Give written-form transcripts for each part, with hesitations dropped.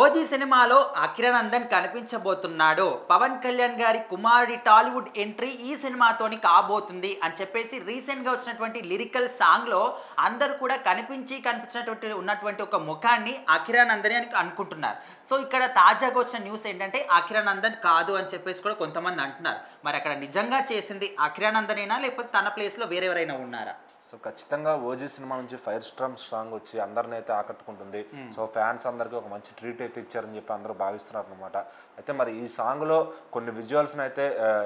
OG సినిమాలో అఖిరానందన్ కనిపించబోతున్నాడు. పవన్ కళ్యాణ్ గారి కుమారుడి టాలీవుడ్ ఎంట్రీ ఈ సినిమాతోని కాబోతుంది అని చెప్పేసి రీసెంట్‌గా వచ్చినటువంటి లిరికల్ సాంగ్‌లో అందరూ కూడా కనిపించినటువంటి ఉన్నటువంటి ఒక ముఖాన్ని అఖిరానందనే అని అనుకుంటున్నారు. సో, ఇక్కడ తాజాగా వచ్చిన న్యూస్ ఏంటంటే అఖిరానందన్ కాదు అని చెప్పేసి కూడా కొంతమంది అంటున్నారు. మరి అక్కడ నిజంగా చేసింది అఖిరానందనేనా లేకపోతే తన ప్లేస్‌లో వేరెవరైనా ఉన్నారా? సో ఖచ్చితంగా ఓజీ సినిమా నుంచి ఫైర్ స్ట్రామ్ సాంగ్ వచ్చి అందరిని అయితే ఆకట్టుకుంటుంది. సో ఫ్యాన్స్ అందరికీ ఒక మంచి ట్రీట్ అయితే ఇచ్చారని చెప్పి అందరూ భావిస్తున్నారు అనమాట. అయితే మరి ఈ సాంగ్లో కొన్ని విజువల్స్ని అయితే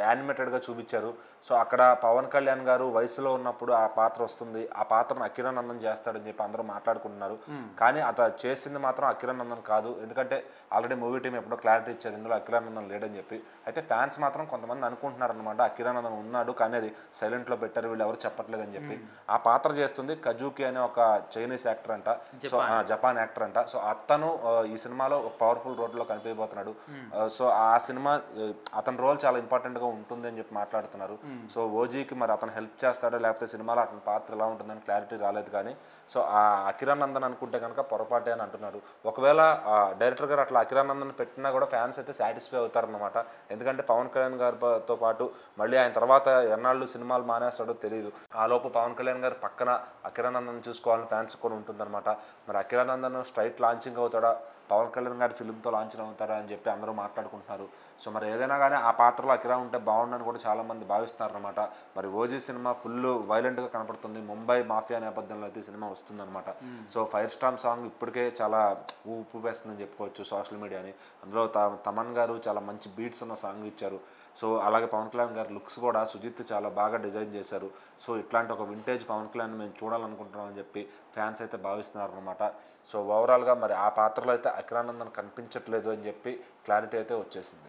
యానిమేటెడ్గా చూపించారు. సో అక్కడ పవన్ కళ్యాణ్ గారు వయసులో ఉన్నప్పుడు ఆ పాత్ర వస్తుంది, ఆ పాత్రను అఖిరానందన్ చేస్తాడని చెప్పి అందరూ మాట్లాడుకుంటున్నారు. కానీ చేసింది మాత్రం అఖిరానందన్ కాదు, ఎందుకంటే ఆల్రెడీ మూవీ టీం ఎప్పుడో క్లారిటీ ఇచ్చారు ఇందులో అఖిరానందన్ లేడని చెప్పి. అయితే ఫ్యాన్స్ మాత్రం కొంతమంది అనుకుంటున్నారు అనమాట అఖిరానందన్ ఉన్నాడు కానీ అది సైలెంట్లో పెట్టారు, వీళ్ళు ఎవరు చెప్పట్లేదని చెప్పి. ఆ పాత్ర చేస్తుంది కజూకి అనే ఒక చైనీస్ యాక్టర్ అంట, సో జపాన్ యాక్టర్ అంట. సో అతను ఈ సినిమాలో ఒక పవర్ఫుల్ రోల్లో కనిపించబోతున్నాడు. సో ఆ సినిమా అతని రోల్ చాలా ఇంపార్టెంట్గా ఉంటుంది అని చెప్పి మాట్లాడుతున్నారు. సో ఓజీకి మరి అతను హెల్ప్ చేస్తాడో లేకపోతే సినిమాలో అతని పాత్ర ఎలా ఉంటుందని క్లారిటీ రాలేదు. కానీ సో ఆ అఖిరానందన్ అనుకుంటే కనుక పొరపాటే అని అంటున్నారు. ఒకవేళ డైరెక్టర్ గారు అట్లా అఖిరానందన్ పెట్టినా కూడా ఫ్యాన్స్ అయితే సాటిస్ఫై అవుతారనమాట. ఎందుకంటే పవన్ కళ్యాణ్ గారితో పాటు మళ్ళీ ఆయన తర్వాత ఎన్నాళ్ళు సినిమాలు మానేస్తాడో తెలియదు. ఆ లోపు పవన్ కళ్యాణ్ గారు పక్కన అఖిరానందన్ చూసుకోవాలని ఫ్యాన్స్ కూడా ఉంటుందన్నమాట. మరి అఖిరానందన్ స్ట్రైట్ లాంచింగ్ అవుతాడా, పవన్ కళ్యాణ్ గారి ఫిల్మ్తో లాంచ్ అవుతారా అని చెప్పి అందరూ మాట్లాడుకుంటున్నారు. సో మరి ఏదైనా కానీ ఆ పాత్రలో అఖిరా ఉంటే బాగుండని కూడా చాలామంది భావిస్తున్నారు అనమాట. మరి ఓజీ సినిమా ఫుల్ వైలెంట్గా కనపడుతుంది, ముంబై మాఫియా నేపథ్యంలో అయితే సినిమా వస్తుందన్నమాట. సో ఫైర్ స్టామ్ సాంగ్ ఇప్పటికే చాలా ఊపేస్తుందని చెప్పుకోవచ్చు సోషల్ మీడియాని. అందులో తమన్ గారు చాలా మంచి బీట్స్ ఉన్న సాంగ్ ఇచ్చారు. సో అలాగే పవన్ కళ్యాణ్ గారి లుక్స్ కూడా సుజిత్ చాలా బాగా డిజైన్ చేశారు. సో ఇట్లాంటి ఒక వింటేజ్ పవన్ కళ్యాణ్ మేము చూడాలనుకుంటున్నాం అని చెప్పి ఫ్యాన్స్ అయితే భావిస్తున్నారు అనమాట. సో ఓవరాల్గా మరి ఆ పాత్రలో అయితే అఖిరానందన్ కనిపించట్లేదు అని చెప్పి క్లారిటీ అయితే వచ్చేసింది.